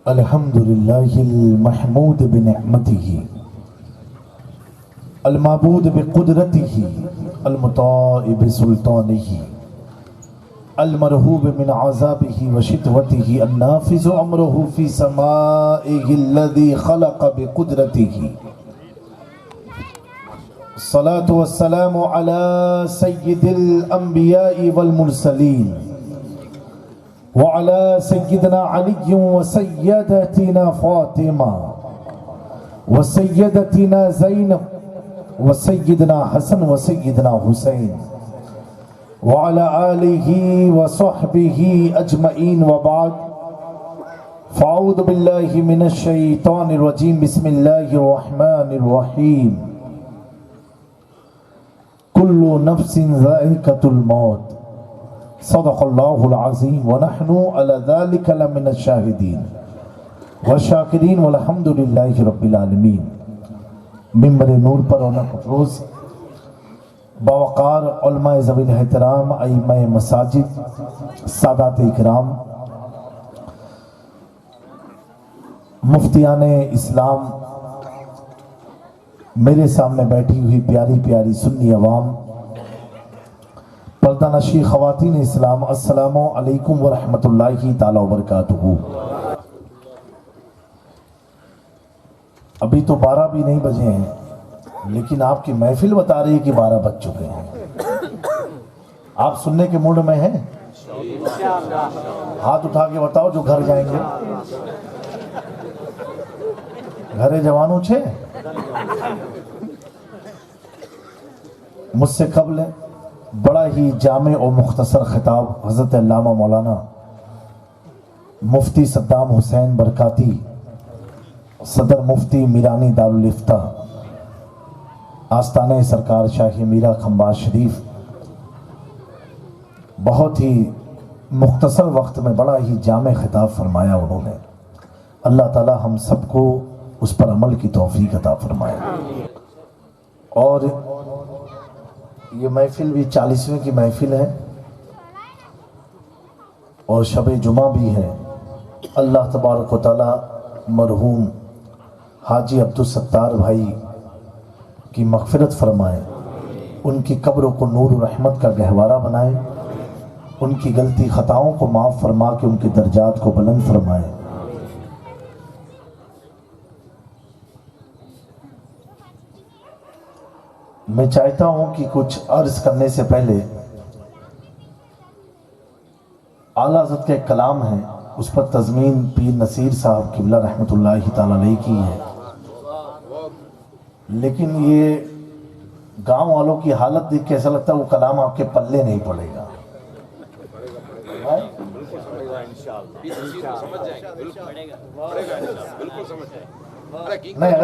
الحمد لله المحمود بنعمته المعبود بقدرته المطاع بسلطانه المرهوب من عذابه وشتوته النافذ أمره في سمائه الذي خلق بقدرته. الصلاة والسلام على سيد الأنبياء والمرسلين وعلى سيدنا علي وسيدتنا فاطمة وسيدتنا زينب وسيدنا حسن وسيدنا حسين وعلى آله وصحبه أجمعين وبعد فأعوذ بالله من الشيطان الرجيم بسم الله الرحمن الرحيم. كل نفس ذائقة الموت صدق الله العظيم ونحن على ذلك لمن الشاهدين والشاکرین والحمد للہ رب العالمین. ممبر نور پر رونق افروز باوقار علماء ذوی الاحترام ائمہ مساجد سادات اکرام مفتیان اسلام میرے سامنے بیٹھی ہوئی پیاری پیاری سنی عوام پردہ نشی خواتین اسلام السلام علیکم ورحمۃ اللہ تعالی وبرکاتہ. ابھی تو 12 بھی نہیں بجے ہیں لیکن آپ کی محفل بتا رہی ہے کہ 12 بج چکے ہیں. آپ سننے کے موڈ میں ہیں؟ ہاتھ اٹھا کے بتاؤ جو گھر جائیں گے. گھرے جوانوں چھے مجھ سے قبل بڑا ہی جامع اور مختصر خطاب حضرت علامہ مولانا مفتی صدام حسین برکاتی صدر مفتی میرانی دارالفتہ آستانہ سرکار شاہی میرا خمباز شریف بہت ہی مختصر وقت میں بڑا ہی جامع خطاب فرمایا انہوں نے. اللہ تعالی ہم سب کو اس پر عمل کی توفیق عطا فرمائے. اور یہ محفل بھی 40ویں کی محفل ہے اور شب جمعہ بھی ہے. اللہ تبارک و تعالی مرحوم حاجی عبدالستار بھائی کی مغفرت فرمائے, ان کی قبروں کو نور و رحمت کا گہوارہ بنائے, ان کی غلطی خطاؤں کو معاف فرما کے ان کے درجات کو بلند فرمائے. میں چاہتا ہوں کہ کچھ عرض کرنے سے پہلے اعلیٰ حضرت کا ایک کلام ہے, اس پر تضمین پیر نصیر صاحب قبلہ رحمۃ اللہ تعالی علیہ کی ہے, لیکن یہ گاؤں والوں کی حالت دیکھ کے ایسا لگتا ہے وہ کلام آپ کے پلے نہیں پڑے گا. نہیں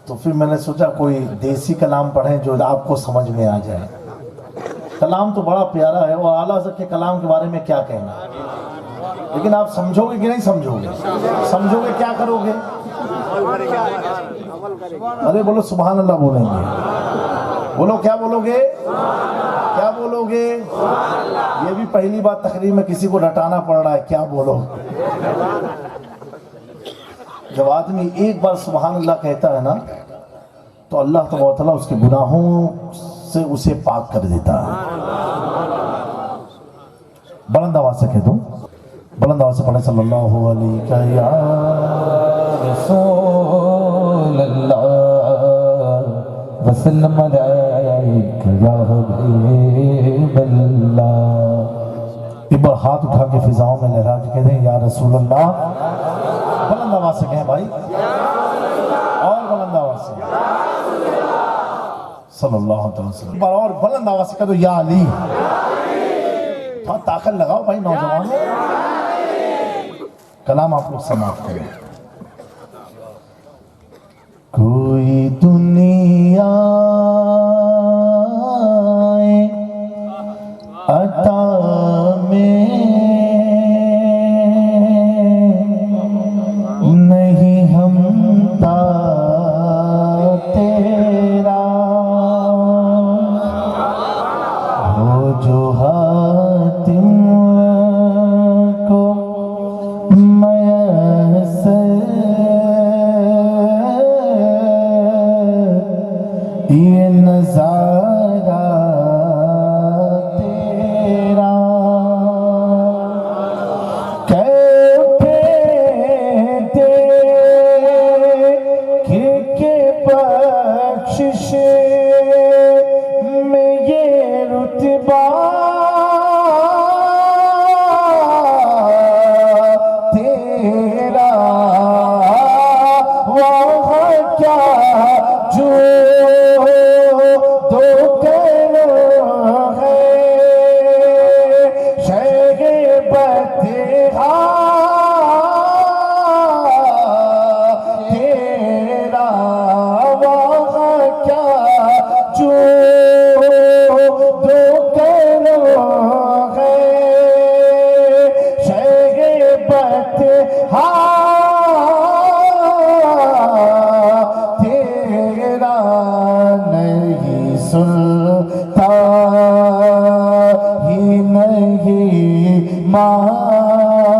تو پھر میں نے سوچا کوئی دیسی کلام پڑھیں جو آپ کو سمجھ میں آ جائے. کلام تو بڑا پیارا ہے اور اعلیٰ حضرت کے کلام کے بارے میں کیا کہنا, لیکن آپ سمجھو گے کہ نہیں سمجھو گے؟ سمجھو گے کیا کرو گے؟ ارے بولو سبحان اللہ بولیں گے. بولو کیا بولو گے؟ کیا بولو گے؟ یہ بھی پہلی بار تقریر میں کسی کو رٹانا پڑ رہا ہے, کیا بولو. جب آدمی ایک بار سبحان اللہ کہتا ہے نا تو اللہ تبارک و تعالیٰ اس کے گناہوں سے اسے پاک کر دیتا ہے. بلند آواز سے کہہ دوں, بلند آواز سے پڑھیں صلی اللہ علیہ یا رسول اللہ وسلم علیک یا حبیب اللہ. ایک بار ہاتھ اٹھا کے فضاؤں میں لہرا کے کہہ دیں یا رسول اللہ. بلند آواز سے کہیں بھائی, اور بلند آواز سے صلی اللہ علیہ وسلم. اور بلند آواز سے کہہ دو یا علی. تھوڑا طاقت لگاؤ بھائی نوجوان. کلام آپ لوگ سماعت کریں. کوئی دنیا عطا میں نہیں ہمتا تیرا ہو جو حاتم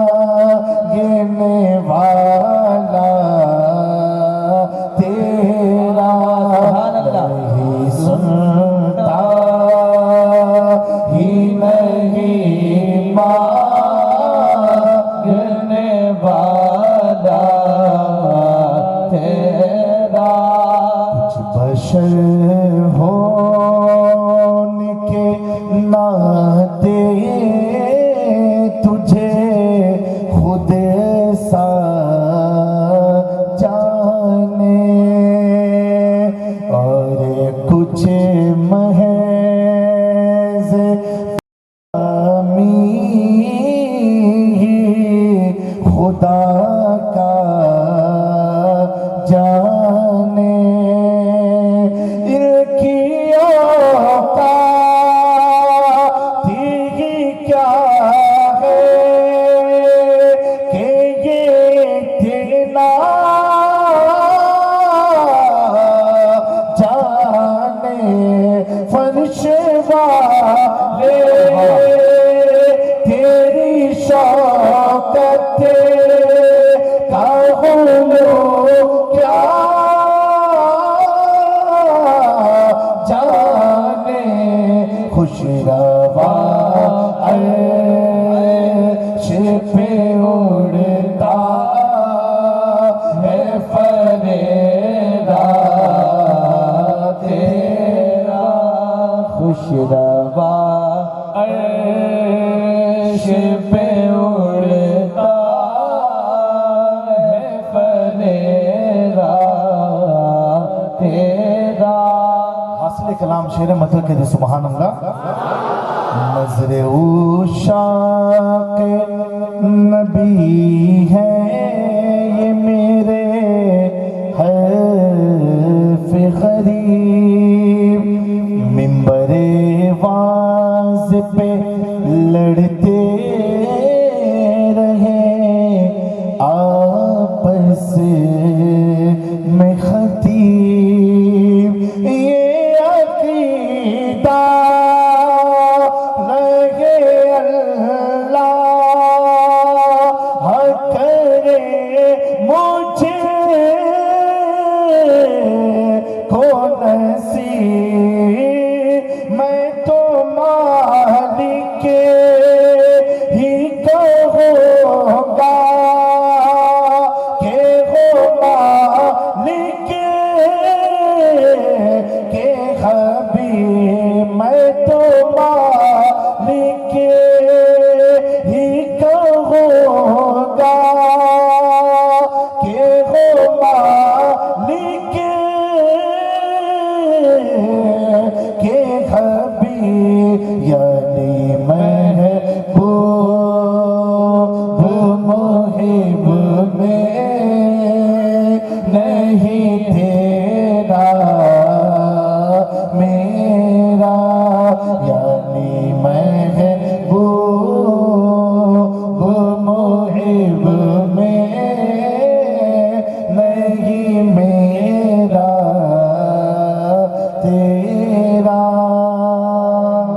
مانگنے والا تیرا نہیں سنتا ہی نہیں مانگنے والا تیرا کچھ بشر ہونے کے ناطے تجھے خود سا جانے اور کچھ محض امی خدا کا جانے ان کی اوقات ہی کیا ہے کہ یہ اتنا جانے فرش والے تیری شوکت کا غلو کیا جانے خوش روا عرش پہ اڑتا ہے فریدا تیرا خوش روا عرش پہ اڑتا ہے فریدا تیرا حاصل کلام شعر مطلب کہتے سبحان اللہ نظر عشاق نبی ہے یہ میرے حرف غریب منبر واز پہ لڑتے رہے آپس میں خطیب یہ عقیدہ رہے اللہ کرے مجھے کو نصیب میں تو مالک ہی کہوں گا کہ ہو مالک کے حبیب میں تو مالک ہی کہوں گا کہ ہو مالک کے حبیب یعنی محبوب محب میں نہیں تیرا میرا یعنی محبوب محب میں نہیں میرا تیرا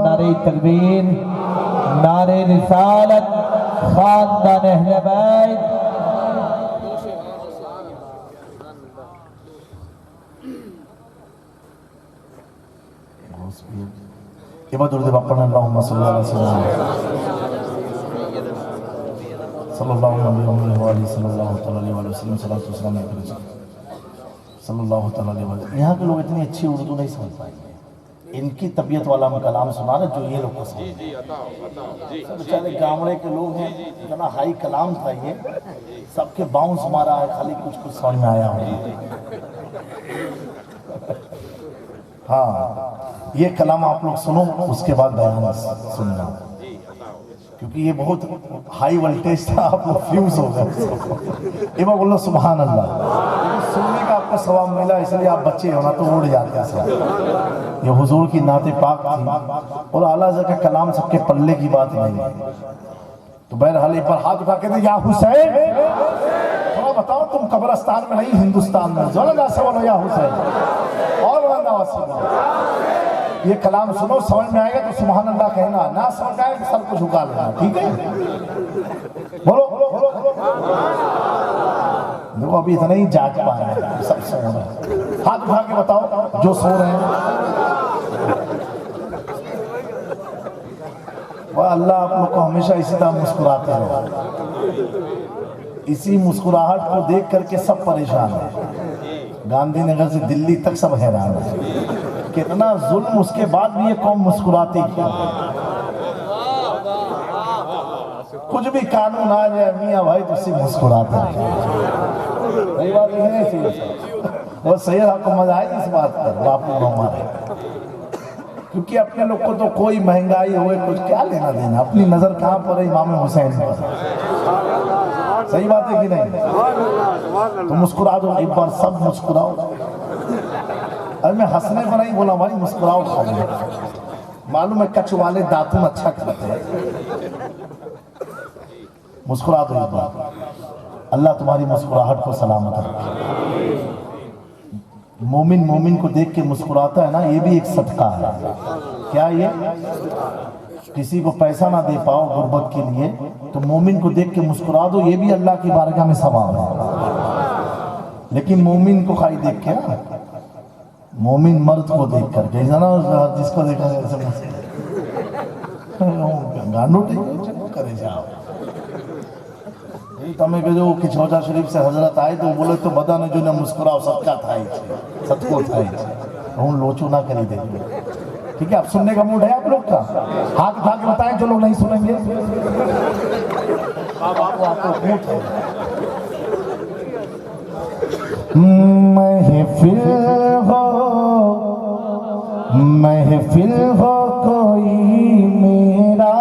نعرہ تکبیر، نعرہ رسالت، خاندان اہل بیت. یہ درود پاک پڑھنا اللہم صلی اللہ علیہ وسلم صلی اللہ علیہ وآلہ صلی اللہ علیہ وسلم صلی اللہ علیہ وسلم. یہاں کے لوگ اتنی اچھی اردو نہیں سمجھ پائیں گے. ان کی طبیعت والا ہم کلام سنا رہے جو یہ لوگ کو سمجھ بیچارے گامڑے کے لوگ ہیں. اتنا ہائی کلام تھا یہ سب کے باؤنس مارا ہے خالی کچھ کچھ سمجھ میں آیا ہوگا. ہاں یہ کلام آپ لوگ سنو اس کے بعد بیان سننا کیونکہ یہ بہت ہائی ولٹیج تھا. آپ لوگ فیوز ہو گئے. ایک بار بولو سبحان اللہ. سننے کا آپ کو ثواب ملا اس لیے آپ بچے ہونا تو اڑ جاتے ہیں. یہ حضور کی نعت پاک تھی اور اعلیٰ حضرت کا کلام سب کے پلے کی بات نہیں ہے. تو بہرحال ایک بار ہاتھ اٹھا کے دے یا حسین. تھوڑا بتاؤ تم قبرستان میں نہیں ہندوستان میں. زورا جا سے بولو یا حسین. اور بولنا واسطہ یہ کلام سنو، سمجھ میں آئے گا تو سبحان اللہ کہنا، نہ سمجھ میں آئے گا تو سب کو جھکا لینا، ٹھیک ہے؟ بولو دیکھو ابھی اتنا ہی جاگ پا رہے ہیں، سب سو رہے ہیں، ہاتھ اٹھا کے بتاؤ جو سو رہے ہیں۔ وہ اللہ آپ لوگ کو ہمیشہ اسی طرح مسکراتے رہو، اسی مسکراہٹ کو دیکھ کر کے سب پریشان ہیں، گاندھی نگر سے دلی تک سب حیران ہیں، کتنا ظلم اس کے بعد بھی یہ قوم مسکراتی کیوں؟ کچھ بھی قانون آ جائے میاں بھائی تو اسی مسکراتے ہیں، صحیح بات نہیں ہے؟ وہ صحیح آپ کو مزہ آئے اس بات پر، باپ ہمارے، کیونکہ اپنے لوگ کو تو کوئی مہنگائی ہوئے کچھ کیا لینا دینا، اپنی نظر کہاں پر ہے؟ امام حسین پر۔ صحیح بات ہے کہ نہیں؟ تو مسکرا دو ایک بار، سب مسکراؤ۔ ارے میں ہنسنے پر نہیں بولا بھائی، مسکراؤ خالی۔ معلوم ہے کچھ والے داتون اچھا کرتے ہیں، مسکرا دو ایک بار، اللہ تمہاری مسکراہٹ کو سلامت رکھے۔ مومن کو دیکھ کے مسکراتا ہے نا، یہ بھی ایک صدقہ ہے۔ کیا یہ؟ کسی کو پیسہ نہ دے پاؤ غربت کے لیے تو مومن کو دیکھ کے مسکرا دو، یہ بھی اللہ کی بارگاہ میں ثواب ہے۔ لیکن مومن کو خالی دیکھ کے نا، مومن مرد کو دیکھ کر کے نا، جس کو دیکھا ایسے گانڈو کرے جاؤ۔ تمہیں کہ جو کچھوچا شریف سے حضرت آئے تو بولے تو بدا نے جو نہ مسکراؤ صدقہ تھائی چھے، صدقوں تھائی چھے، ہوں لوچو نہ کری دیں گے، ٹھیک ہے؟ اب سننے کا موڈ ہے آپ لوگ کا؟ ہاتھ اٹھا کے بتائیں جو لوگ نہیں سنیں گے۔ محفل ہو کوئی میرا،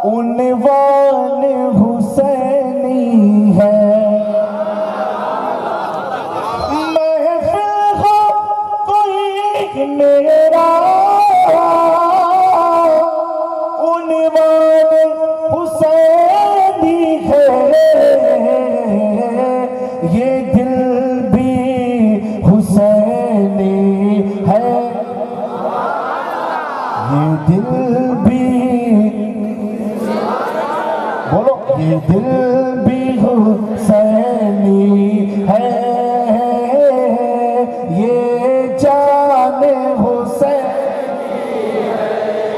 عنوان حسینی ہے، محفل ہو کوئی میرا، عنوان حسینی ہے، یہ دل بھی حسینی ہے، یہ دل بھی، بولو یہ دل بھی حسینی ہے، یہ جان حسینی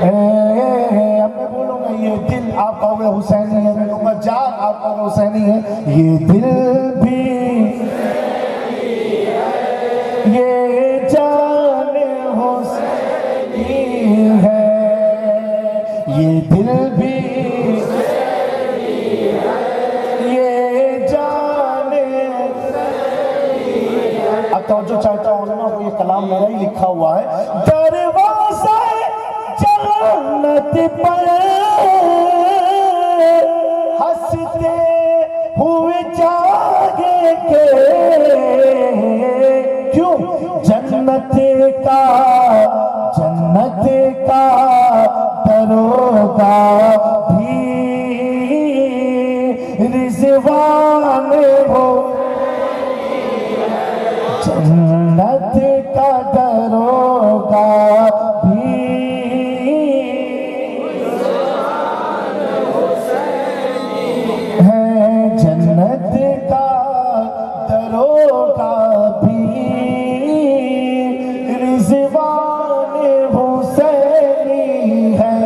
ہے۔ اب میں بولوں گا یہ دل، آپ کہو گے حسینی ہے، میں کہوں گا جان، آپ کہو گے حسینی ہے، یہ دل بھی یہ جان حسینی ہے، یہ دل بھی توجہ چاہتا ہوں علماء کو، یہ کلام میرا ہی لکھا ہوا ہے۔ دروازہ جنت پر ہنستے ہوئے جاگے کے، کیوں؟ جنت کا دروگا بھی رضوان ہو، جنت کا دروگا بھی ہے، جنت کا دروگا بھی رضوان حسینی ہے۔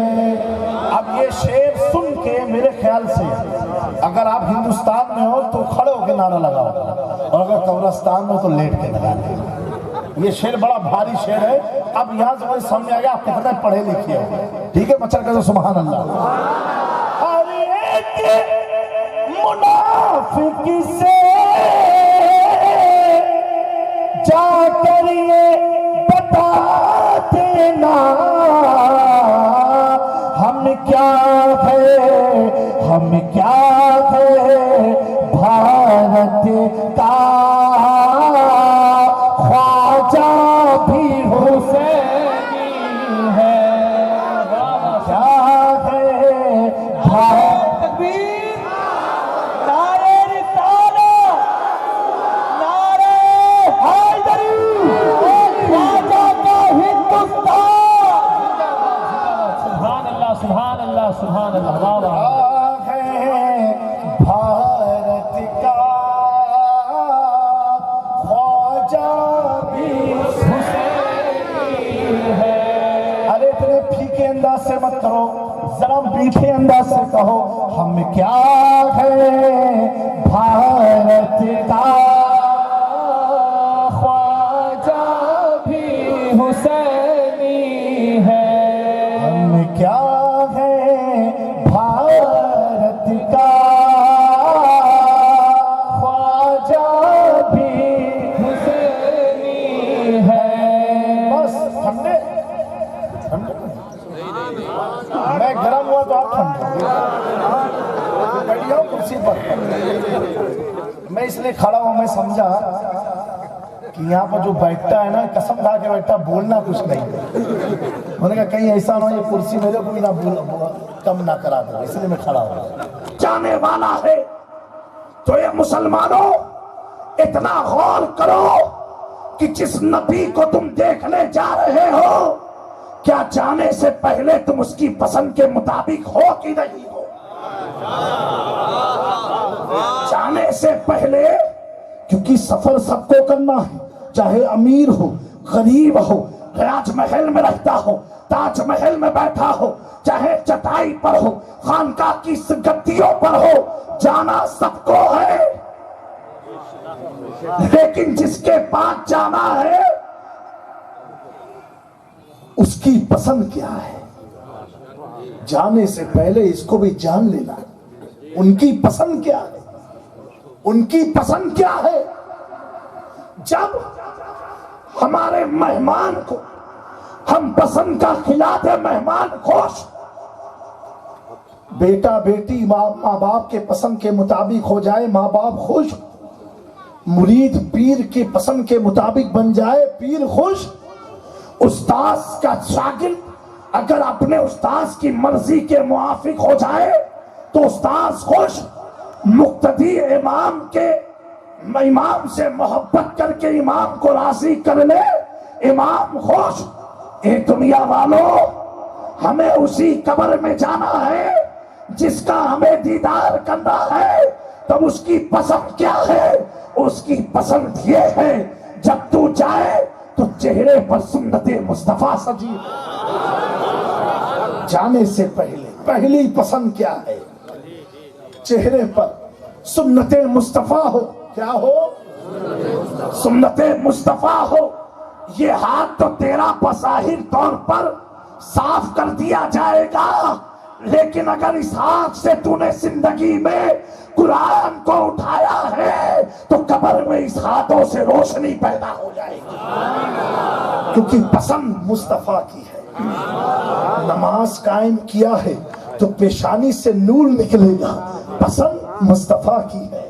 اب یہ شعر سن کے میرے خیال سے اگر آپ ہندوستان میں ہو تو کھڑے ہو کے نعرہ لگاؤ، اور اگر قبرستان میں تو لیٹ کے لگا لیں۔ یہ شعر بڑا بھاری شعر ہے، اب یہاں سے مجھے سمجھ آگیا آپ کتنے پڑھے لکھے ہو، ٹھیک ہے؟ مچل کر سبحان اللہ۔ ہر ایک منافق سے جا کر یہ بتا دینا، ہم کیا ہے بھارت کا خواجہ بھی حسینی ہے، کیا ہے تکبیر، نعرہ رسالت، نعرہ حیدری، خواجہ سبحان اللہ سبحان اللہ واہ واہ ہے بھارت کا خواجہ بھی حسینی ہے. ارے اتنے پھیکے انداز سے مت کرو، ذرا میٹھے انداز سے کہو. ہم کیا ہے بھارت کا خواجہ بھی حسینی ہے. ہم کیا ہے بھارت کا خواجہ بھی حسینی ہے. بس ٹھنڈے میں گرم ہوا تو آپ ٹھنڈے بیٹھ جاؤ کرسی پر. میں اس لیے کھڑا ہوں، میں سمجھا کہ یہاں پر جو بیٹھتا ہے نا قسم کھا کے بیٹھتا، بولنا کچھ نہیں. میں نے کہا کہیں ایسا نہ ہو یہ کرسی میرے کو بھی نہ کم نہ کرا دو، اس لیے میں کھڑا ہوں. جانے والا ہے تو یہ مسلمانوں اتنا غور کرو کہ جس نبی کو تم دیکھنے جا رہے ہو، کیا جانے سے پہلے تم اس کی پسند کے مطابق ہو کہ نہیں ہو؟ جانے سے پہلے، کیونکہ سفر سب کو کرنا ہے، چاہے امیر ہو غریب ہو، راج محل میں رہتا ہو تاج محل میں بیٹھا ہو، چاہے چٹائی پر ہو خانقاہ کی گدیوں پر ہو، جانا سب کو ہے. لیکن جس کے پاس جانا ہے اس کی پسند کیا ہے، جانے سے پہلے اس کو بھی جان لینا. ان کی پسند کیا ہے، ان کی پسند کیا ہے. جب ہمارے مہمان کو ہم پسند کا کھلاتے، مہمان خوش، بیٹا بیٹی ماں باپ کے پسند کے مطابق ہو جائے، ماں باپ خوش. مرید پیر کی پسند کے مطابق بن جائے، پیر خوش. استاذ کا شاگرد اگر اپنے استاذ کی مرضی کے موافق ہو جائے تو استاذ خوش. مقتدی امام سے محبت کر کے امام کو راضی کر لے، امام خوش. اے دنیا والوں، ہمیں اسی قبر میں جانا ہے جس کا ہمیں دیدار کرنا ہے. تب اس کی پسند کیا ہے؟ اس کی پسند یہ ہے جب تو جائے تو چہرے پر سنت مصطفیٰ سجی. جانے سے پہلے پہلی پسند کیا ہے؟ چہرے پر سنت مصطفیٰ ہو. کیا ہو؟ سنت مصطفیٰ ہو. یہ ہاتھ تو تیرا بظاہر طور پر صاف کر دیا جائے گا، لیکن اگر اس ہاتھ سے تو نے زندگی میں قرآن کو اٹھایا ہے تو قبر میں اس ہاتھوں سے روشنی پیدا ہو جائے گی، کیونکہ پسند مصطفیٰ کی ہے. نماز قائم کیا ہے تو پیشانی سے نور نکلے گا، پسند مصطفیٰ کی ہے.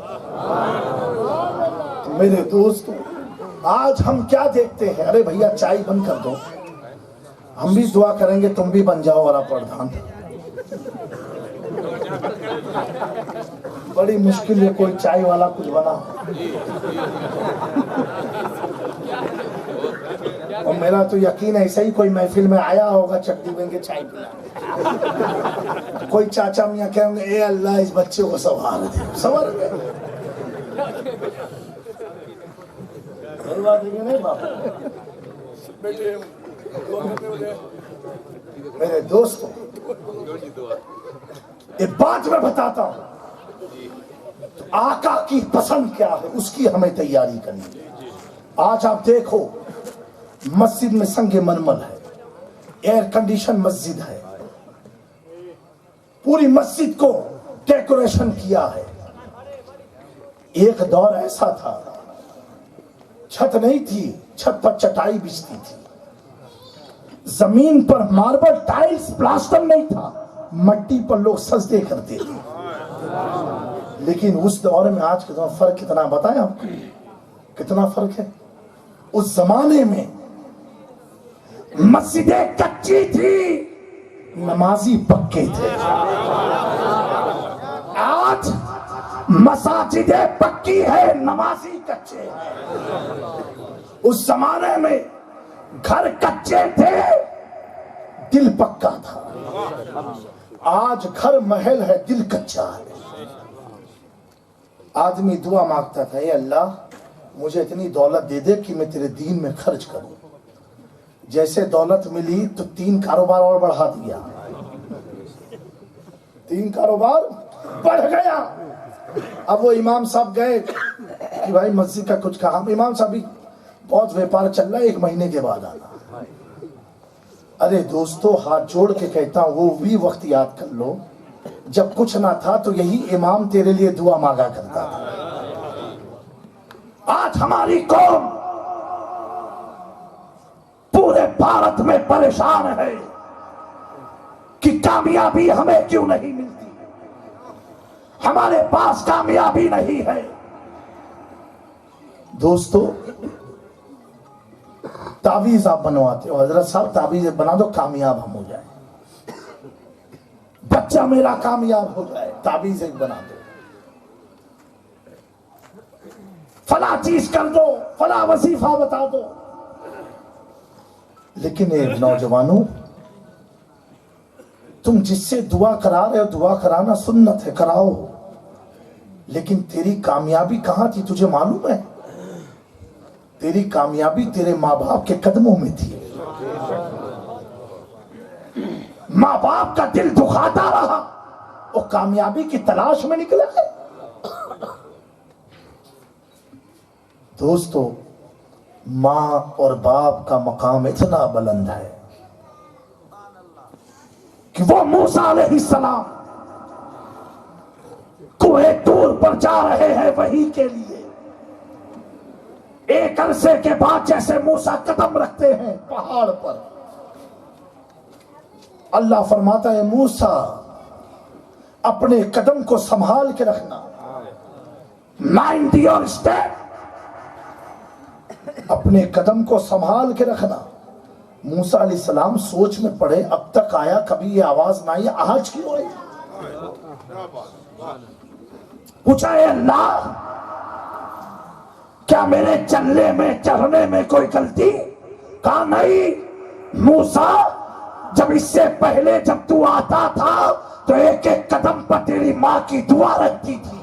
میرے دوستو، آج ہم کیا دیکھتے ہیں؟ ارے بھیا چائے بند کر دو، ہم بھی دعا کریں گے، تم بھی بن جاؤ. اور پردھان بڑی مشکل ہے کوئی چائے والا کچھ بنا. اور میرا تو یقین ہے ایسا ہی کوئی محفل میں آیا ہوگا چٹنی بن کے چائے پلا. کوئی چاچا میاں کہیں گے اے اللہ اس بچے کو سنوار دے. سنوار گئے میرے دوستوں، ایک بات میں بتاتا ہوں، آقا کی پسند کیا ہے اس کی ہمیں تیاری کرنی ہے. آج آپ دیکھو مسجد میں سنگ مرمر ہے، ایئر کنڈیشن مسجد ہے، پوری مسجد کو ڈیکوریشن کیا ہے. ایک دور ایسا تھا چھت نہیں تھی، چھت پر چٹائی بچھتی تھی، زمین پر ماربل ٹائلز پلاسٹر نہیں تھا، مٹی پر لوگ سجدے کرتے تھے. لیکن اس دور میں آج کے دور فرق کتنا بتائیں آپ کو، کتنا فرق ہے. اس زمانے میں مسجدیں کچی تھی، نمازی پکے تھے. آج مساجدیں پکی ہے، نمازی کچے ہیں. اس زمانے میں گھر کچے تھے، دل پکا تھا. آج گھر محل ہے دل کچا ہے. آدمی دعا مانگتا تھا اے اللہ مجھے اتنی دولت دے دے کہ میں تیرے دین میں خرچ کروں. جیسے دولت ملی تو 3 کاروبار اور بڑھا دیا. 3 کاروبار بڑھ گیا. اب وہ امام صاحب گئے کہ بھائی مسجد کا کچھ کام. امام صاحب بھی بہت ویپار چل رہا ہے 1 مہینے کے بعد آنا. ارے دوستو ہاتھ جوڑ کے کہتا ہوں وہ بھی وقت یاد کر لو جب کچھ نہ تھا تو یہی امام تیرے لیے دعا مانگا کرتا تھا. آج ہماری قوم پورے بھارت میں پریشان ہے کہ کامیابی ہمیں کیوں نہیں ملتی. ہمارے پاس کامیابی نہیں ہے. دوستو تعویذ آپ بنواتے ہو حضرت صاحب تعویذ بنا دو کامیاب ہم ہو جائیں. بچہ میرا کامیاب ہو جائے تعویذ ایک بنا دو. فلاں چیز کر دو فلاں وظیفہ بتا دو. لیکن ایک نوجوانوں تم جس سے دعا کرا رہے ہو دعا کرانا سنت ہے کراؤ. لیکن تیری کامیابی کہاں تھی تجھے معلوم ہے؟ تیری کامیابی تیرے ماں باپ کے قدموں میں تھی. ماں باپ کا دل دکھاتا رہا وہ کامیابی کی تلاش میں نکلا ہے. دوستو ماں اور باپ کا مقام اتنا بلند ہے کہ وہ موسیٰ علیہ السلام کوہ طور پر جا رہے ہیں وحی کے لیے. ایک عرصے کے بعد جیسے موسیٰ قدم رکھتے ہیں پہاڑ پر اللہ فرماتا ہے موسیٰ اپنے قدم کو سنبھال کے رکھنا. Mind your step. اپنے قدم کو سنبھال کے رکھنا. موسیٰ علیہ السلام سوچ میں پڑے اب تک آیا کبھی یہ آواز نہ آئی آج کیوں آئی. پوچھا اے اللہ کیا میرے چلنے میں چڑھنے میں کوئی غلطی؟ کہا نہیں موسیٰ جب اس سے پہلے جب تو آتا تھا تو ایک ایک قدم پر تیری ماں کی دعا رکھتی تھی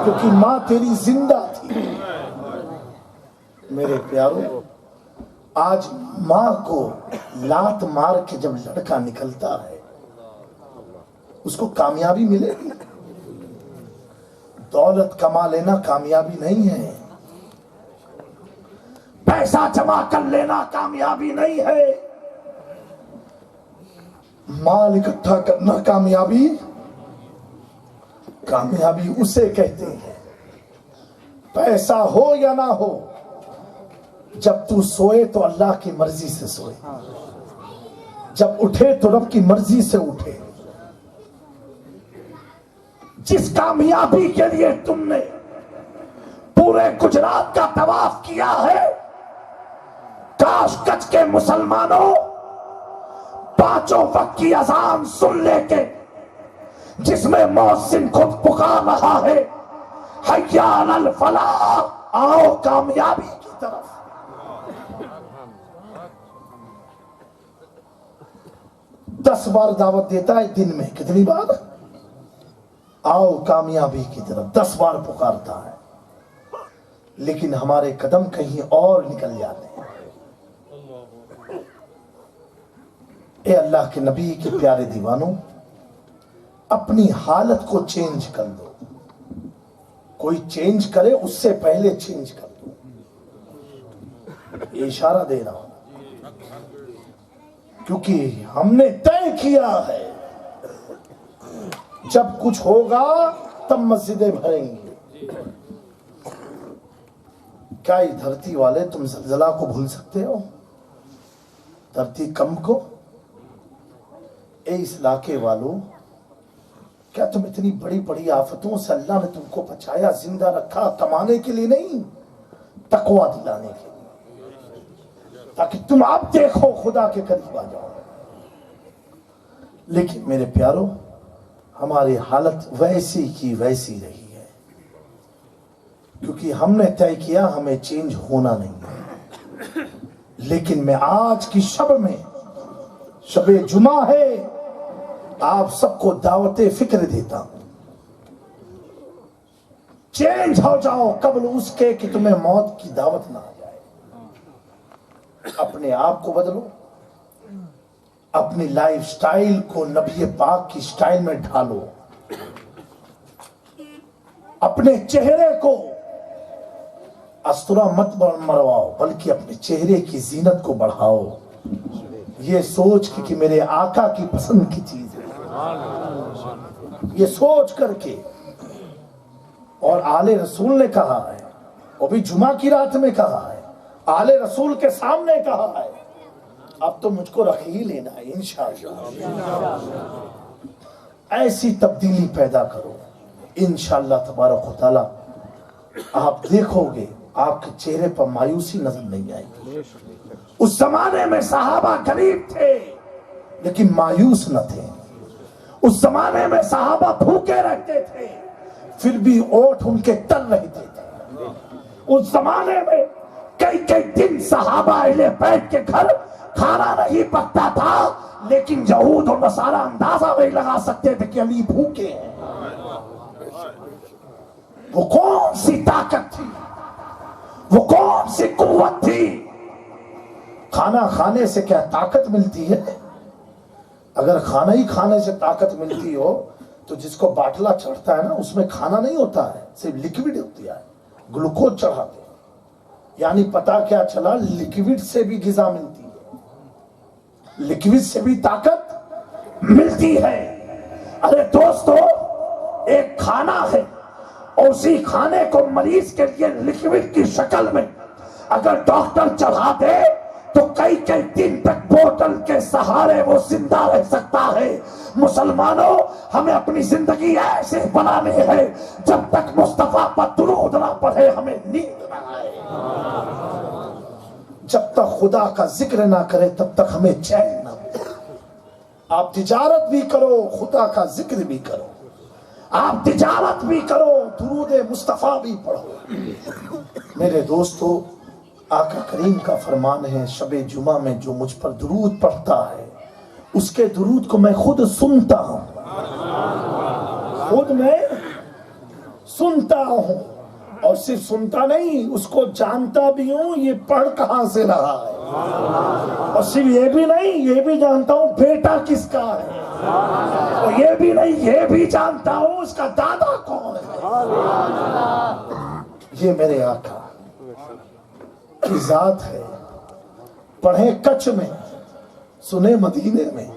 کیونکہ ماں تیری زندہ تھی. میرے پیارو آج ماں کو لات مار کے جب لڑکا نکلتا ہے اس کو کامیابی ملے گی. دولت کما لینا کامیابی نہیں ہے. پیسہ جمع کر لینا کامیابی نہیں ہے. مال اکٹھا کرنا کامیابی اسے کہتے ہیں پیسہ ہو یا نہ ہو جب تو سوئے تو اللہ کی مرضی سے سوئے جب اٹھے تو رب کی مرضی سے اٹھے. جس کامیابی کے لیے تم نے پورے گجرات کا طواف کیا ہے کاش کچھ کے مسلمانوں 5 وقت کی اذان سن لے کے جس میں مؤذن خود پکار رہا ہے حی علی الفلاح آؤ کامیابی کی طرف. دس بار دعوت دیتا ہے دن میں کتنی بار آؤ کامیابی کی طرف 10 بار پکارتا ہے. لیکن ہمارے قدم کہیں اور نکل جاتے ہیں. اے اللہ کے نبی کے پیارے دیوانوں اپنی حالت کو چینج کر دو. کوئی چینج کرے اس سے پہلے چینج کر دو. یہ اشارہ دے رہا ہوں کیونکہ ہم نے طے کیا ہے جب کچھ ہوگا تب مسجدیں بھریں گی. کیا یہ دھرتی والے تم زلزلہ کو بھول سکتے ہو؟ دھرتی کم کو؟ اے اس علاقے والوں کیا تم اتنی بڑی بڑی آفتوں سے اللہ نے تم کو بچایا زندہ رکھا کمانے کے لیے نہیں تقویٰ دلانے کے لیے تاکہ تم آپ دیکھو خدا کے قریب آ جاؤ. لیکن میرے پیارو ہماری حالت ویسی کی ویسی رہی ہے کیونکہ ہم نے طے کیا ہمیں چینج ہونا نہیں ہے. لیکن میں آج کی شب میں شب جمعہ ہے آپ سب کو دعوت فکر دیتا ہوں، چینج ہو جاؤ قبل اس کے کہ تمہیں موت کی دعوت نہ آ جائے۔ اپنے آپ کو بدلو، اپنی لائف سٹائل کو نبی پاک کی سٹائل میں ڈھالو، اپنے چہرے کو استرا مت مرواؤ بلکہ اپنے چہرے کی زینت کو بڑھاؤ، یہ سوچ کہ میرے آقا کی پسند کی چیز ہے، یہ سوچ کر کے۔ اور آل رسول نے کہا ہے، وہ بھی جمعہ کی رات میں کہا ہے، آل رسول کے سامنے کہا ہے، اب تو مجھ کو رکھ ہی لینا ہے انشاءاللہ۔ ایسی تبدیلی پیدا کرو انشاءاللہ تبارک و تعالی، آپ دیکھو گے آپ کے چہرے پر مایوسی نظر نہیں آئے گی۔ اس زمانے میں صحابہ غریب تھے لیکن مایوس نہ تھے، اس زمانے میں صحابہ بھوکے رہتے تھے پھر بھی اوٹ ان کے تل رہتے تھے، اس زمانے میں کئی دن صحابہ اہل بیت کے گھر کھانا نہیں پکتا تھا لیکن یہود اور نصارہ اندازہ نہیں لگا سکتے تھے کہ علی بھوکے ہیں۔ وہ کون سی طاقت تھی، وہ کون سی قوت تھی؟ کھانا کھانے سے کیا طاقت ملتی ہے؟ اگر کھانا ہی کھانے سے طاقت ملتی ہو تو جس کو باٹلا چڑھتا ہے نا اس میں کھانا نہیں ہوتا ہے، صرف لکوڈ ہوتی ہے، گلوکوز چڑھاتے ہیں، یعنی پتا کیا چلا لکوڈ سے بھی غذا ملتی ہے، لکوڈ سے بھی طاقت ملتی ہے۔ ارے دوستو، ایک کھانا ہے اور اسی کھانے کو مریض کے لیے لکوڈ کی شکل میں اگر ڈاکٹر چڑھا دے تو کئی دن تک بوتل کے سہارے وہ زندہ رہ سکتا ہے۔ مسلمانوں، ہمیں اپنی زندگی ایسے بنانی ہے جب تک مصطفیٰ پر درود نہ پڑھے ہمیں نیند نہ آئے، جب تک خدا کا ذکر نہ کرے تب تک ہمیں چین نہ ملے۔ آپ تجارت بھی کرو، خدا کا ذکر بھی کرو، آپ تجارت بھی کرو، درود مصطفیٰ بھی پڑھو۔ میرے دوستو، آقا کریم کا فرمان ہے، شب جمعہ میں جو مجھ پر درود پڑھتا ہے اس کے درود کو میں خود سنتا ہوں، خود میں سنتا ہوں، اور صرف سنتا نہیں، اس کو جانتا بھی ہوں یہ پڑھ کہاں سے رہا ہے، اور صرف یہ بھی نہیں، یہ بھی جانتا ہوں بیٹا کس کا ہے، اور یہ بھی نہیں، یہ بھی جانتا ہوں اس کا دادا کون ہے۔ یہ میرے آقا کی ذات ہے، پڑھیں کچھ میں، سنے مدینے میں۔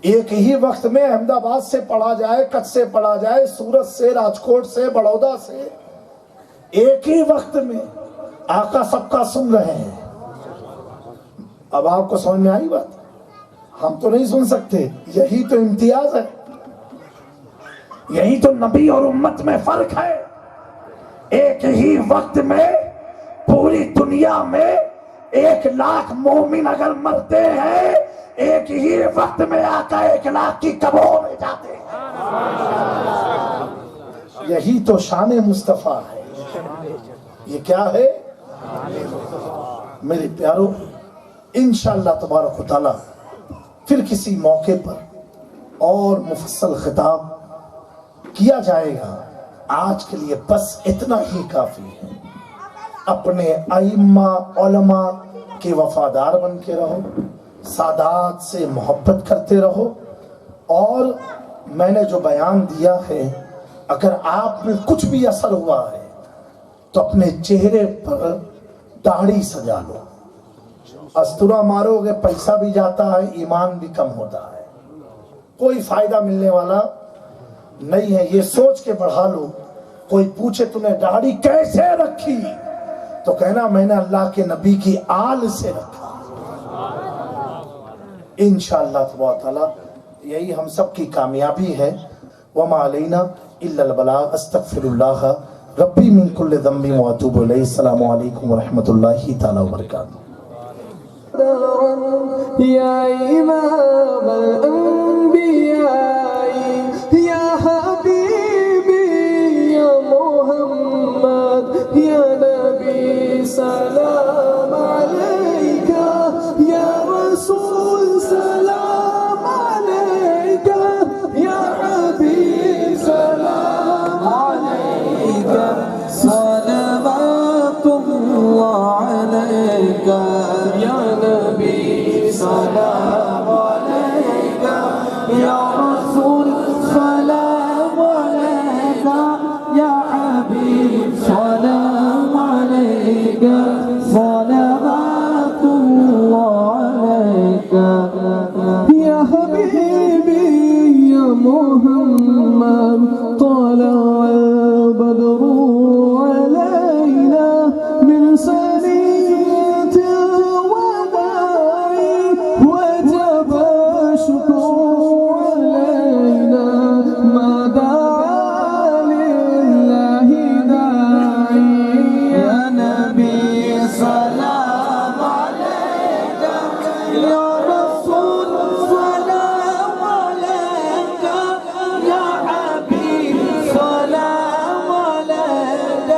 ایک ہی وقت میں احمد آباد سے پڑھا جائے، کچھ سے پڑھا جائے، سورت سے، راجکوٹ سے، بڑودہ سے، ایک ہی وقت میں آقا سب کا سن رہے ہیں۔ اب آپ کو سمجھ میں آئی بات؟ ہم تو نہیں سن سکتے، یہی تو امتیاز ہے، یہی تو نبی اور امت میں فرق ہے۔ ایک ہی وقت میں پوری دنیا میں 1,00,000 مومن اگر مرتے ہیں، ایک ہی وقت میں آقا 1,00,000 کی قبروں میں جاتے ہیں۔ یہی تو شان مصطفیٰ ہے۔ یہ کیا ہے؟ میرے پیارو، انشاءاللہ تبارک و تعالی پھر کسی موقع پر اور مفصل خطاب کیا جائے گا، آج کے لیے بس اتنا ہی کافی ہے۔ اپنے ائمہ علماء کے وفادار بن کے رہو، سادات سے محبت کرتے رہو، اور میں نے جو بیان دیا ہے اگر آپ میں کچھ بھی اثر ہوا ہے تو اپنے چہرے پر داڑھی سجا لو۔ استرا مارو گے پیسہ بھی جاتا ہے، ایمان بھی کم ہوتا ہے، کوئی فائدہ ملنے والا نہیں ہے۔ یہ سوچ کے بڑھا لو، کوئی پوچھے تمہیں داڑھی کیسے رکھی تو کہنا میں نے اللہ کے نبی کی آل سے رکھا۔ انشاءاللہ تبارک تعالی یہی ہم سب کی کامیابی ہے۔ وما علینا الا البلاغ، استغفر اللہ ربی من کل ذنب واتوب الیہ۔ السلام علیکم ورحمۃ اللہ تعالی وبرکاتہ۔ يا إمام الأنبياء يا حبيبي يا محمد يا نبي سلام عليك يا رسول سلام يا حبيبي يا محمد طلع البدر علينا من ثنية الوداع وجب الشكر علينا ما دعا لله داعي يا نبي سلام عليك يا رسول سلام عليك يا حبيب سلام عليك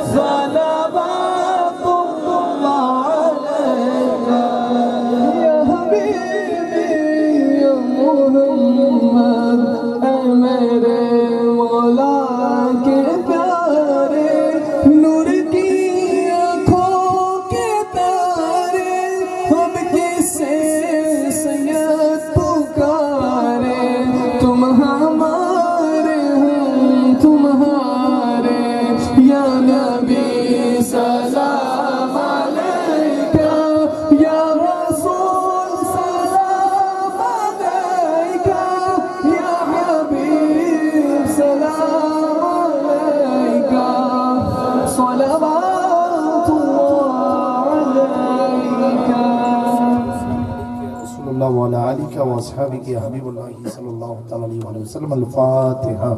صلوات الله عليك يا حبيبي يا محمد اے میرے مولا کے پیارے نور کی آنکھوں کے تارے ہم کسے سید پکارے تم ہمارے ہم تمہارے یا نبی سلام علیکہ یا رسول سلام علیکہ یا حبیب سلام علیکہ صلوات اللہ علیکہ رسول اللہ وعلی آلہ واصحابہ یا حبیب اللہ صلی اللہ تعالی علیہ وسلم الفاتحہ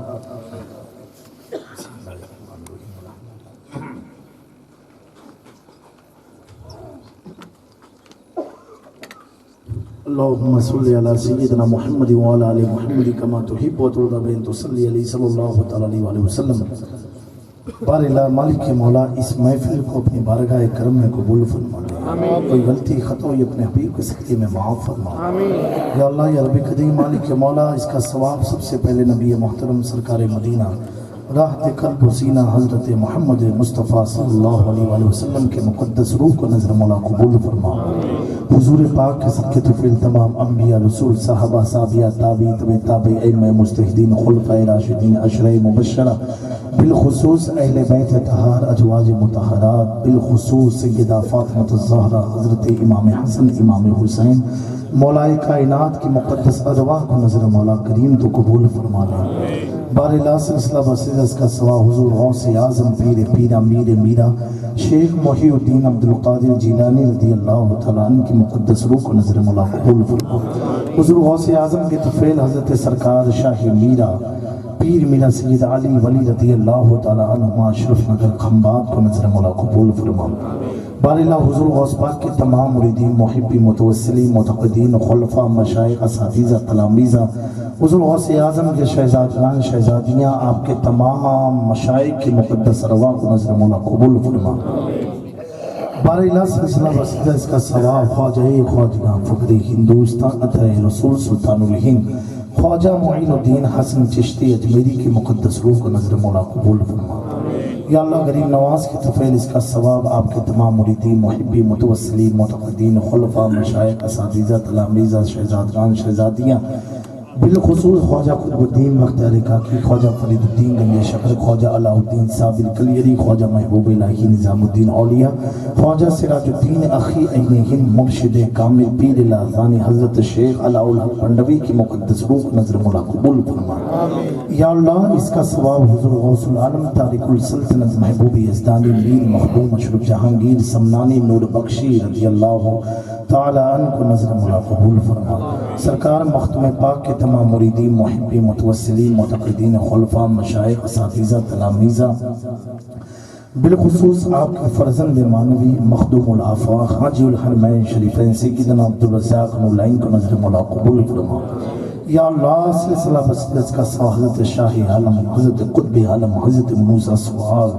اللہم صلی علی سیدنا محمد وعلی آل محمد کما تحب و ترضى بین تصلی علیہ صلی اللہ تعالی علیہ وسلم بار اللہ مالک مولا اس محفل کو اپنی بارگاہ کرم میں قبول فرما لے کوئی غلطی خطا ہوئی اپنے حبیب کے صدقے میں معاف فرما یا اللہ یا رب قدیم مالک مولا اس کا ثواب سب سے پہلے نبی محترم سرکار مدینہ راحت قلب و سینہ حضرت محمد مصطفیٰ صلی اللہ علیہ وسلم کے مقدس روح کو نظر مولا قبول فرما حضور پاک کے صدقے طفیل تمام انبیاء رسول صحابہ صحابیہ تابعی تابعی ائمہ مجتہدین خلفاء راشدین عشرہ مبشرہ بالخصوص اہل بیت طہار ازواج مطہرات بالخصوص سیدہ فاطمہ الزہرا حضرت امام حسن امام حسین مولائے کائنات کی مقدس ارواح کو نظر مولا کریم تو قبول فرما لے بار اللہ سلسلہ بسیدس کا سوا حضور غوث اعظم پیر پیرا میر میرا شیخ محی الدین عبدالقادر جیلانی رضی اللہ تعالیٰ عنہ کی مقدس روح کو نظر مولا قبول فرما حضور غوث اعظم کے طفیل حضرت سرکار شاہ میرا پیر میرا سید علی ولی رضی اللہ تعالیٰ عنہ اشرف نگر کھمبات کو نظر مولا قبول فرما بار اللہ حضور غوث پاک کے تمام مریدین محبی متوسلین معتقدین خلفاء مشائخ اساتذہ تلامیذہ حضور غوث اعظم کے شہزادگان شہزادیاں آپ کے تمام مشائخ کی مقدس ارواح کو نظر مولا قبول فرما بار اللہ سلسلہ رسیدہ اس کا ثواب خواجہ خواجگان فقری ہندوستان عطا رسول سلطان الہند خواجہ معین الدین حسن چشتی اجمیری کی مقدس روح کو نظر مولا قبول فرما یا اللہ غریب نواز کی طفیل اس کا ثواب آپ کے تمام مریدین محبی متوسلین معتقدین خلفاء مشائخ اساتذہ تلامیذہ شہزادگان شہزادیاں بالخصوص خواجہ قطب الدین بختیار کاکی خواجہ فرید الدین گنج شکر خواجہ علاء الدین صابر کلیری خواجہ محبوب الہی نظام الدین اولیاء خواجہ سراج الدین اخی عین ہند مرشد کامل پیر الہی حضرت شیخ علاء الحق پنڈوی کی مقدس روح کو نظر مولا قبول فرما یا اللہ اس کا ثواب حضور غوث العالم تارک السلطنت محبوب یزدانی میر محبوب مشرف جہانگیر سمنانی نور بخشی رضی اللہ تعالی عنہ کو نظر مولا قبول فرما سرکار مختوم پاک کے تمام مریدین محبین متوسلین معتقدین خلفاء مشائخ اساتذہ تلامیذہ بالخصوص آپ کے فرزند مانوی مخدوم الافاق حاجی الحرمین شریفین سیدنا عبدالرزاق نورالعین کو نظر مولا قبول فرما یا اللہ سلسلہ بسدس کا سوا حضرت شاہ عالم حضرت قطب عالم حضرت موسیٰ سوال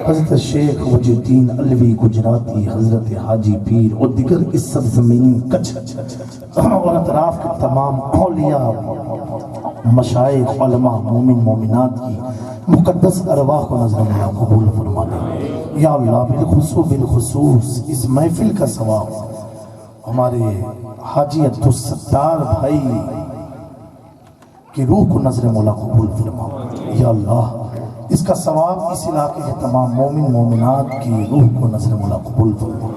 حضرت شیخ وجہ الدین علوی گجراتی حضرت حاجی پیر اور دیگر اس سرزمین کچھ اور اطراف کے تمام اولیاء مشائخ علماء مومن مومنات کی مقدس ارواح کو نظر مولا قبول فرما لے یا اللہ بالخصوص اس محفل کا ثواب ہمارے حاجی عبدالستار بھائی کی روح کو نظر مولا قبول فرما یا اللہ اس کا ثواب اس علاقے کے تمام مومن مومنات کی روح کو نظر مولا قبول فرما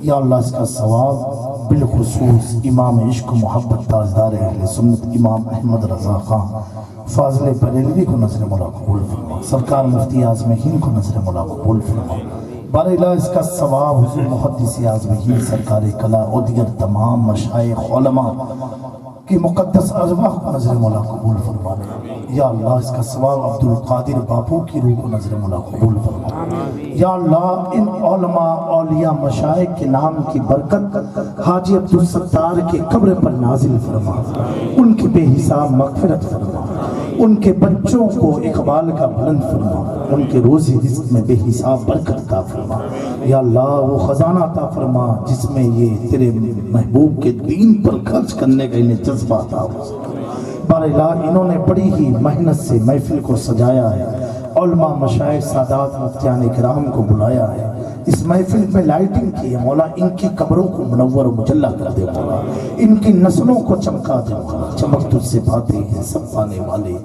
یا اللہ اس کا ثواب بالخصوص امام عشق و محبت تاجدار اہل سنت امام احمد رضا خان فاضل بریلوی کو نظر مولا قبول فرما، سرکار مفتی اعظم ہند کو نظر مولا قبول فرما۔ بار الہ اس کا ثواب حضور محدث اعظم ہند سرکار کلا اور دیگر تمام مشائخ علماء کی مقدس ارواح کو نظر مولا قبول فرما لے۔ یا اللہ اس کا ثواب عبد القادر باپو کی روح کو نظر مولا قبول فرما۔ یا اللہ ان علماء اولیاء مشائخ کے نام کی برکت حاجی عبدالستار کے قبر پر نازل فرما، ان کی بے حساب مغفرت فرما، ان کے بچوں کو اقبال کا بلند فرما، ان کے روزی رزق میں بے حساب برکت عطا فرما۔ یا اللہ وہ خزانہ عطا فرما جس میں یہ تیرے محبوب کے دین پر خرچ کرنے کا انہیں جذبہ عطا ہو۔ بار الہ انہوں نے بڑی ہی محنت سے محفل کو سجایا ہے، علماء مشائخ سادات مفتیان کرام کو بلایا ہے، اس محفل میں لائٹنگ کی ہے مولا، ان کی قبروں کو منور و مجلہ کر دے مولا، ان کی نسلوں کو چمکا دے مولا، چمک تجھ سے پاتے ہیں سب پانے والے،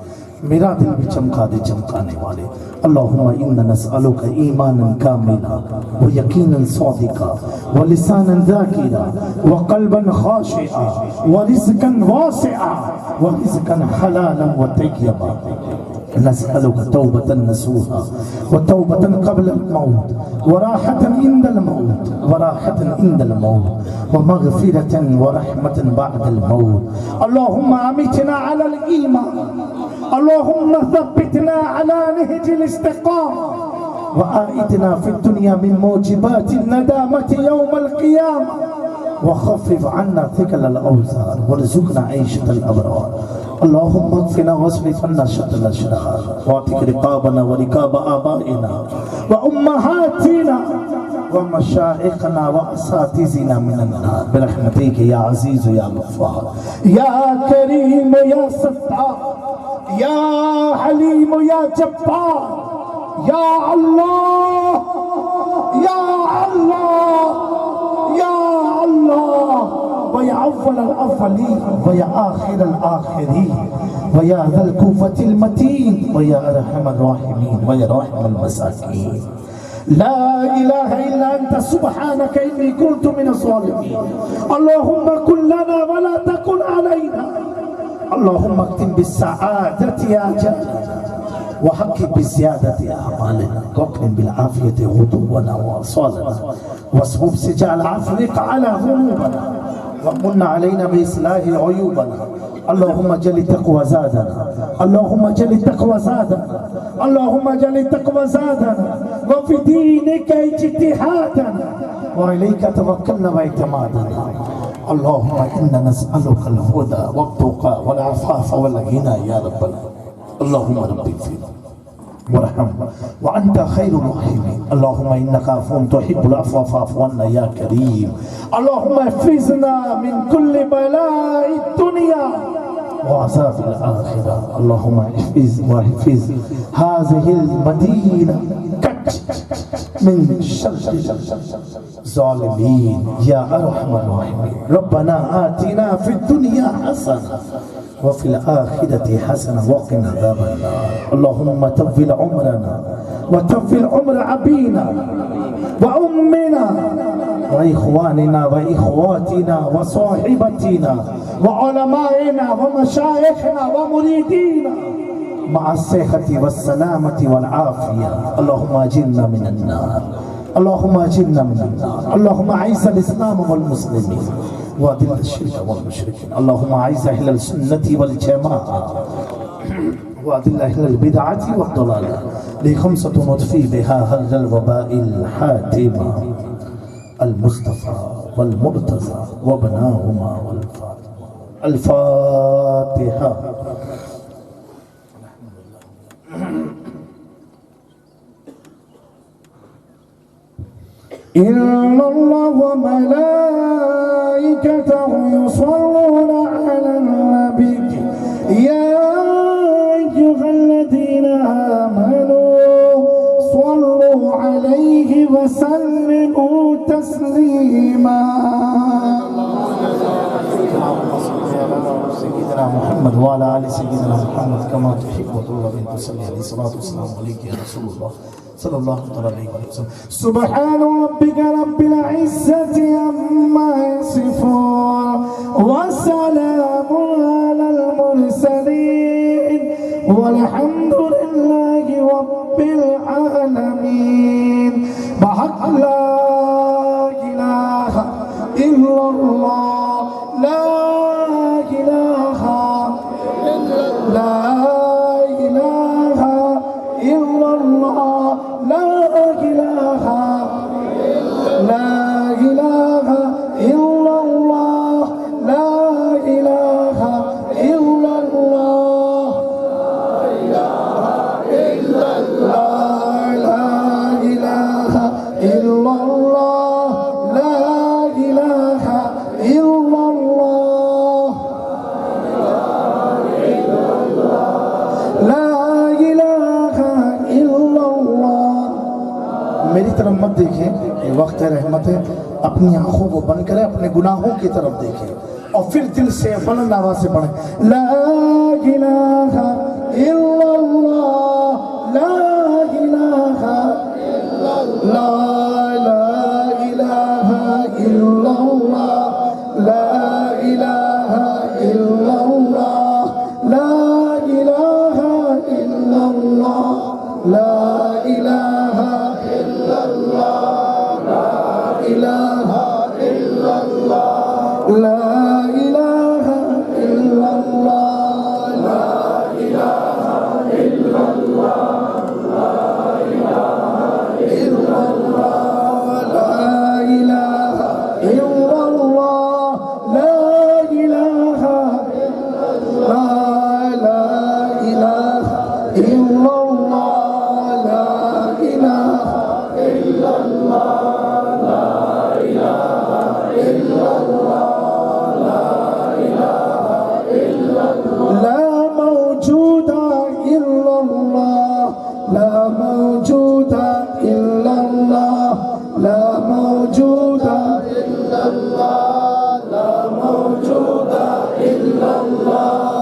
میرا دل بھی چمکا دے چمکانے والے۔ اللہم انا نسألک ایمانا کاملا و یقینا صادقا و لسانا ذاکرا و قلبا خاشعا و رزقا واسعا و رزقا حلالا و طیبا۔ نسألك توبة نسوها وتوبة قبل الموت وراحة عند الموت وراحة عند الموت ومغفرة ورحمة بعد الموت۔ اللهم أمتنا على الإيمان، اللهم ثبتنا على نهج الاستقامة، وآتنا في الدنيا من موجبات الندامة يوم القيامة، وخفف عنا ثقل الأوزار وارزقنا عيشة الأبرار۔ اللهم اغفنا واصرف عنا شر الأشرار واعتق رقابنا ورقاب آبائنا وأمهاتنا ومشائخنا وأساتذتنا من النار برحمتك يا عزيز يا غفار يا كريم يا ستار يا حليم يا جبار يا الله يا الله يا الله، ويا أول الأولين ويا آخر الآخرين ويا ذا القوة المتين ويا أرحم الراحمين ويا راحم المساكين، لا إله إلا أنت سبحانك إني كنت من الظالمين۔ اللهم كن لنا ولا تكن علينا، اللهم اختم بالسعادة آجالنا وحقق بالزيادة أعمالنا، واقم بالعافية غدونا وأصالنا، واصبب سجال عفوك على ذنوبنا، ومن علينا بإصلاح عيوبنا۔ اللهم جل تقوى زادنا، اللهم جل تقوى زادنا، اللهم جل تقوى زادنا، وفي دينك اجتهادنا، وإليك توكلنا واعتمادنا۔ اللهم إنا نسألك الهدى والتقى والعفاف والغنى يا ربنا، اللهم ربي فينا ورحم وأنت خير الراحمين، اللهم إنك عفو تحب العفو فاعف عنا يا كريم، اللهم احفظنا من كل بلاء الدنيا وعذاب الآخرة، اللهم احفظ هذه المدينة من شر الظالمين يا أرحم الراحمين۔ ربنا آتنا في الدنيا حسنة وفي الآخرة حسنة وقنا عذاب النار، اللهم طول عمرنا وطول عمر أبينا وأمنا وإخواننا وإخواتنا وصاحبتنا وعلمائنا ومشايخنا ومريدينا مع الصحة والسلامة والعافية، اللهم أجرنا من النار، اللهم أجرنا من النار، اللهم أعز الإسلام والمسلمين وأذل الشرك والمشركين، اللهم أعز أهل السنة والجماعة وأذل أهل البدعة والضلالة، لخمسة نطفي بها هرج الوباء الحاتمة المصطفى والمرتضى وابناهما والفاطمة۔ الفاتحة۔ إن الله وملائكته يصلون على النبي يا أيها الذين آمنوا صلوا عليه وسلموا تسليما۔ سيدنا محمد وعلى آل سيدنا محمد كما تحب وترضى أن تصلي عليه الصلاة والسلام عليك يا رسول الله صلى الله عليه وسلم. سبحان ربك رب العزة عما يصفون وسلام على المرسلين والحمد لله رب العالمين. بحق لا إله إلا الله لا إله إلا لا إله إلا الله لا إله لا إله إلا الله لا إله إلا الله لا إله إلا الله لا إله إلا الله لا إله إلا الله. میری طرف مت دیکھیں، یہ وقت ہے رحمت ہے، اپنی آنکھوں کو بند کریں، اپنے گناہوں کی طرف دیکھیں اور پھر دل سے بلند آواز سے پڑھیں لا الہ الا اللہ لا الہ لا الہ الا اللہ لا الہ الا اللہ لا الہ الا اللہ لا الہ الا اللہ لا الہ الا اللہ لا الہ الا اللہ لا الہ الا اللہ لا الہ الا اللہ لا الہ الا اللہ لا الہ الا اللہ لا الہ الا اللہ لا الہ الا اللہ لا الہ الا اللہ لا الہ الا اللہ لا موجود الا اللہ لا موجود الا اللہ لا موجود الا اللہ لا موجود الا اللہ